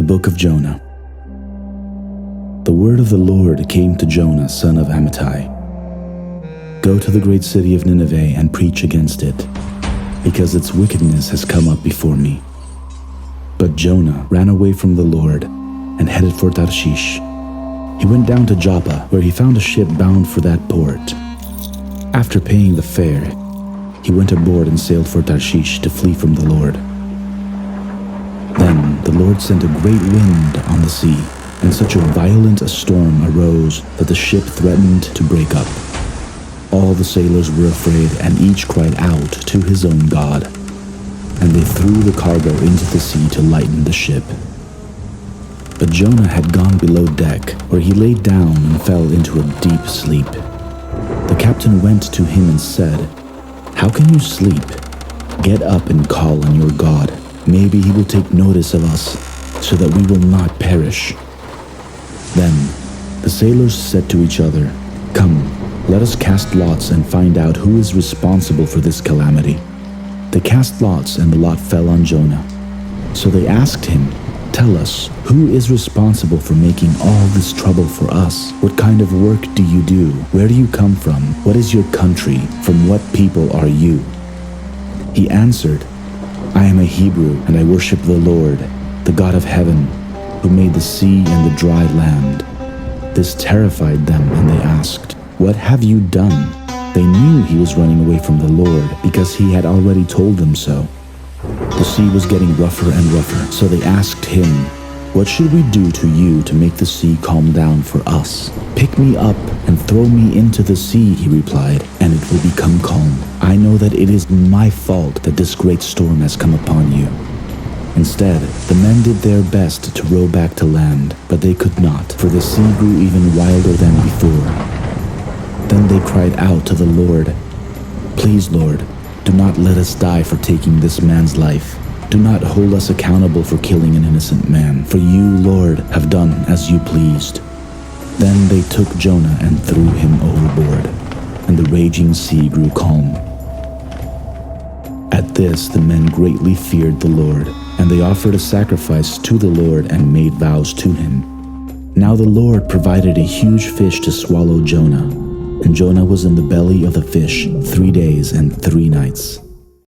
book of Jonah. The word of the Lord came to Jonah, son of Amittai. Go to the great city of Nineveh and preach against it, because its wickedness has come up before me. But Jonah ran away from the Lord and headed for Tarshish. He went down to Joppa, where he found a ship bound for that port. After paying the fare, he went aboard and sailed for Tarshish to flee from the Lord. Then the Lord sent a great wind on the sea, and such a violent a storm arose that the ship threatened to break up. All the sailors were afraid, and each cried out to his own god, and they threw the cargo into the sea to lighten the ship. But Jonah had gone below deck, where he lay down and fell into a deep sleep. The captain went to him and said, "How can you sleep? Get up and call on your God. Maybe he will take notice of us, so that we will not perish." Then the sailors said to each other, "Come, let us cast lots and find out who is responsible for this calamity." They cast lots, and the lot fell on Jonah. So they asked him, "Tell us, who is responsible for making all this trouble for us? What kind of work do you do? Where do you come from? What is your country? From what people are you?" He answered, "I am a Hebrew, and I worship the Lord, the God of heaven, who made the sea and the dry land." This terrified them, and they asked, "What have you done?" They knew he was running away from the Lord, because he had already told them so. The sea was getting rougher and rougher, so they asked him, "What should we do to you to make the sea calm down for us?" "Pick me up and throw me into the sea," he replied, "and it will become calm. I know that it is my fault that this great storm has come upon you." Instead, the men did their best to row back to land, but they could not, for the sea grew even wilder than before. Then they cried out to the Lord, "Please, Lord, do not let us die for taking this man's life. Do not hold us accountable for killing an innocent man, for you, Lord, have done as you pleased." Then they took Jonah and threw him overboard, and the raging sea grew calm. At this, the men greatly feared the Lord, and they offered a sacrifice to the Lord and made vows to him. Now the Lord provided a huge fish to swallow Jonah, and Jonah was in the belly of the fish 3 days and 3 nights.